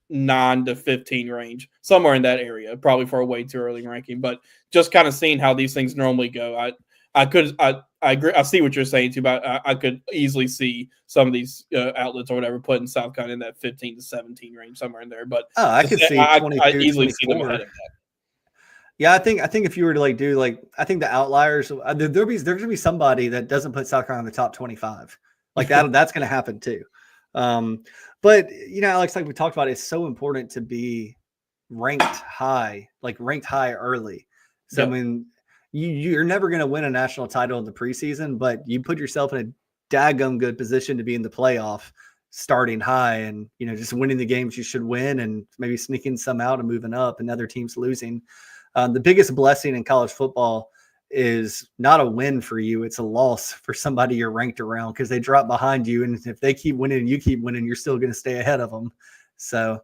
C: 9 to 15 range, somewhere in that area, probably for a way too early ranking. But just kind of seeing how these things normally go, I agree. I see what you're saying too, but I could easily see some of these outlets or whatever putting South Carolina in that 15 to 17 range, somewhere in there. But
A: I could see 22,
C: I easily
A: 24.
C: see them ahead of that.
A: Yeah, I think if you were to do I think the outliers, there's going to be somebody that doesn't put South Carolina in the top 25. Like that's going to happen too. But Alex, like we talked about, it's so important to be ranked high early. So I mean. You're never going to win a national title in the preseason, but you put yourself in a daggum good position to be in the playoff starting high and, just winning the games you should win and maybe sneaking some out and moving up and other teams losing. The biggest blessing in college football is not a win for you. It's a loss for somebody you're ranked around because they drop behind you. And if they keep winning and you keep winning, you're still going to stay ahead of them. So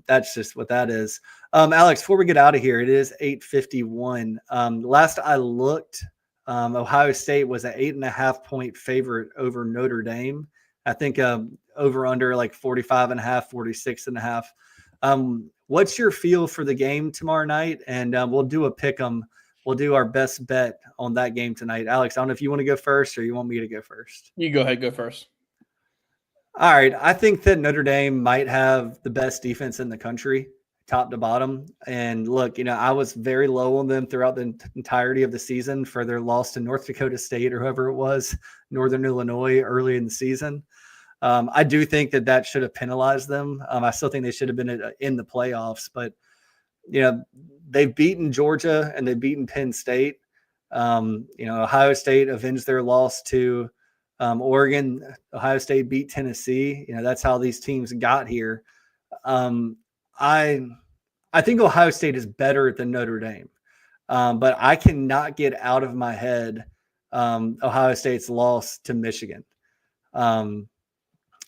A: that's just what that is. Alex, before we get out of here, it is 8:51. Last I looked, Ohio State was an 8.5 point favorite over Notre Dame. I think over under 45.5, 46.5. What's your feel for the game tomorrow night? And we'll do a pick 'em. We'll do our best bet on that game tonight. Alex, I don't know if you want to go first or you want me to go first.
C: You go ahead, go first.
A: All right. I think that Notre Dame might have the best defense in the country, top to bottom. And look, I was very low on them throughout the entirety of the season for their loss to North Dakota State or whoever it was, Northern Illinois, early in the season. I do think that should have penalized them. I still think they should have been in the playoffs, but they've beaten Georgia and they've beaten Penn State. Ohio State avenged their loss to Oregon. Ohio State beat Tennessee. That's how these teams got here. I think Ohio State is better than Notre Dame, but I cannot get out of my head Ohio State's loss to Michigan.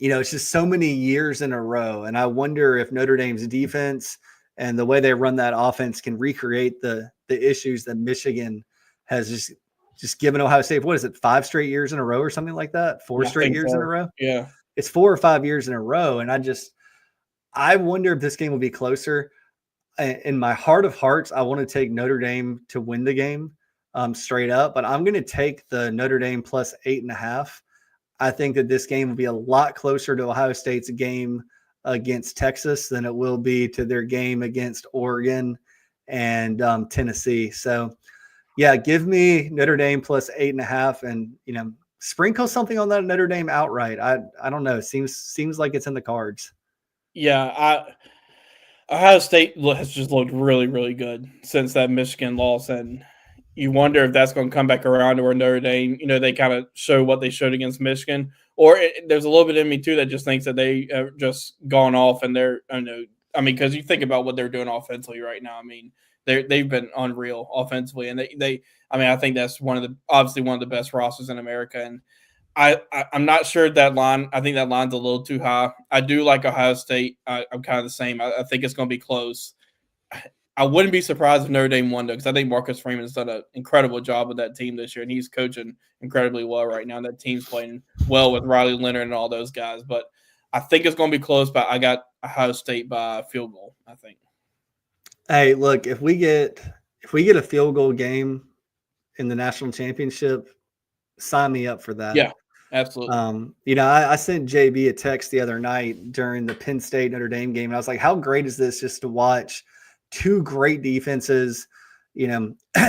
A: It's just so many years in a row, and I wonder if Notre Dame's defense and the way they run that offense can recreate the issues that Michigan has just given Ohio State. What is it, 5 straight years in a row or something like that? 4 straight years in a row?
C: Yeah.
A: It's 4 or 5 years in a row. And I wonder if this game will be closer. In my heart of hearts, I want to take Notre Dame to win the game straight up, but I'm going to take the Notre Dame plus 8.5. I think that this game will be a lot closer to Ohio State's game against Texas than it will be to their game against Oregon and Tennessee. So, yeah, give me Notre Dame plus 8.5, and sprinkle something on that Notre Dame outright. I don't know. It seems like it's in the cards.
C: Yeah, Ohio State has just looked really, really good since that Michigan loss, and you wonder if that's going to come back around to where Notre Dame, they kind of show what they showed against Michigan. Or there's a little bit in me, too, that just thinks that they have just gone off and because you think about what they're doing offensively right now. I mean, they've been unreal offensively. And I think that's obviously one of the best rosters in America. And I'm not sure that line. I think that line's a little too high. I do like Ohio State. I'm kind of the same. I think it's going to be close. I wouldn't be surprised if Notre Dame won, though, because I think Marcus Freeman's done an incredible job with that team this year, and he's coaching incredibly well right now. That team's playing well with Riley Leonard and all those guys. But I think it's going to be close, but I got Ohio State by a field goal, I think. Hey,
A: look, if we get a field goal game in the national championship, sign me up for that.
C: Yeah, absolutely.
A: I sent JB a text the other night during the Penn State Notre Dame game, and I was like, how great is this just to watch two great defenses,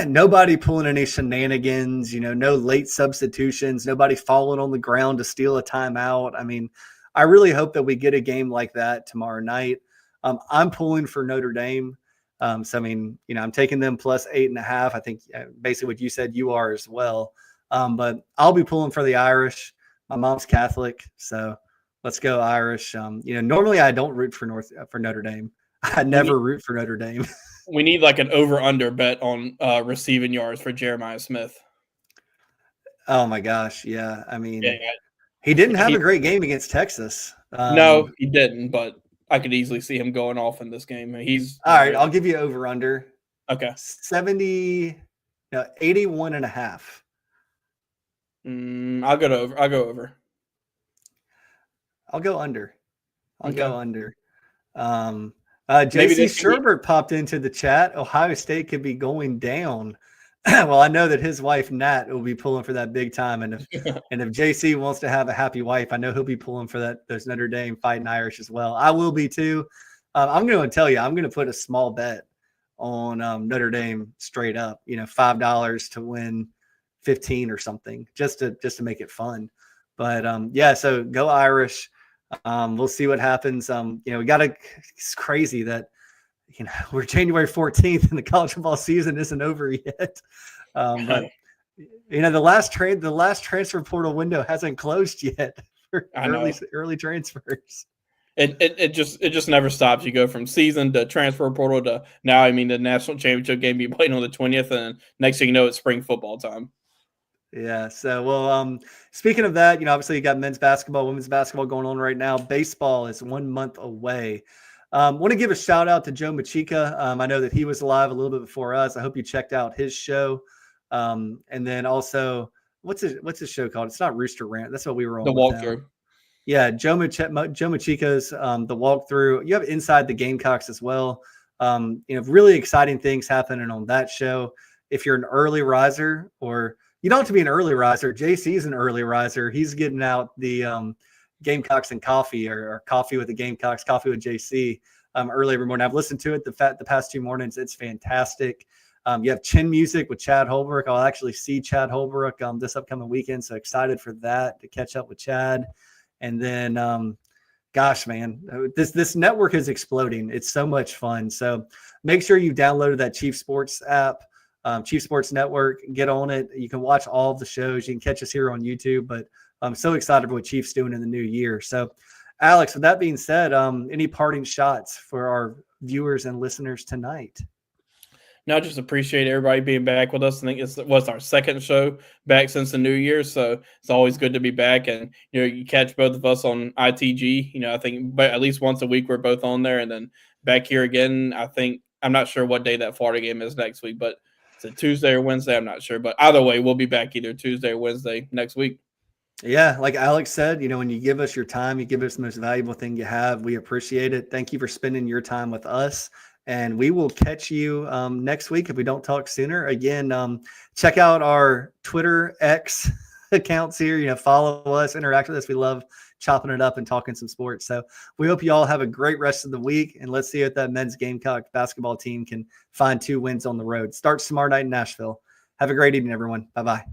A: nobody pulling any shenanigans, no late substitutions, nobody falling on the ground to steal a timeout. I mean, I really hope that we get a game like that tomorrow night. I'm pulling for Notre Dame. I'm taking them plus 8.5. I think basically what you said, you are as well. But I'll be pulling for the Irish. My mom's Catholic, so let's go Irish. Normally I don't root for Notre Dame. I never root for Notre Dame.
C: We need like an over-under bet on receiving yards for Jeremiah Smith.
A: Oh, my gosh. Yeah. I mean, he didn't have a great game against Texas.
C: No, he didn't, but I could easily see him going off in this game. All
A: right, I'll give you over-under.
C: Okay.
A: 81.5.
C: I'll go over.
A: I'll go under. Go under. JC Sherbert popped into the chat. Ohio State could be going down. Well, I know that his wife Nat will be pulling for that big time, and if JC wants to have a happy wife, I know he'll be pulling for those Notre Dame Fighting Irish as well. I will be too. I'm going to tell you, I'm going to put a small bet on Notre Dame straight up. $5 to win 15 or something, just to make it fun. But so go Irish. We'll see what happens. It's crazy that, we're January 14th and the college football season isn't over yet. But the last transfer portal window hasn't closed yet for early transfers.
C: It just never stops. You go from season to transfer portal to now. The national championship game be playing on the 20th, and next thing you know, it's spring football time.
A: Yeah. So, speaking of that, obviously you got men's basketball, women's basketball going on right now. Baseball is 1 month away. Want to give a shout out to Joe Machika. I know that he was live a little bit before us. I hope you checked out his show. And then also, what's his show called? It's not Rooster Rant. That's what we were on.
C: The walkthrough.
A: Yeah. Joe Machika's, the walkthrough. You have Inside the Gamecocks as well. Really exciting things happening on that show. If you're an early riser, or you don't have to be an early riser. JC's an early riser. He's getting out the Gamecocks and Coffee or Coffee with the Gamecocks, Coffee with JC early every morning. I've listened to it the past 2 mornings. It's fantastic. You have Chin Music with Chad Holbrook. I'll actually see Chad Holbrook this upcoming weekend, so excited for that, to catch up with Chad. And then, gosh, man, this network is exploding. It's so much fun. So make sure you downloaded that Chief Sports app, Chief Sports Network. Get on it. You can watch all of the shows. You can catch us here on YouTube. But I'm so excited for what Chiefs doing in the new year. So, Alex, with that being said, any parting shots for our viewers and listeners tonight?
C: No, just appreciate everybody being back with us. I think it was our second show back since the new year, so it's always good to be back. And you catch both of us on ITG. I think at least once a week we're both on there, and then back here again. I think I'm not sure what day that Florida game is next week, but it's a Tuesday or Wednesday. I'm not sure, but either way, we'll be back either Tuesday or Wednesday next week.
A: Yeah, like Alex said, when you give us your time, you give us the most valuable thing you have. We appreciate it. Thank you for spending your time with us. And we will catch you next week if we don't talk sooner. Again, check out our Twitter X accounts here. Follow us, interact with us. We love chopping it up and talking some sports. So we hope you all have a great rest of the week. And let's see if that men's Gamecock basketball team can find 2 wins on the road. Starts tomorrow night in Nashville. Have a great evening, everyone. Bye-bye.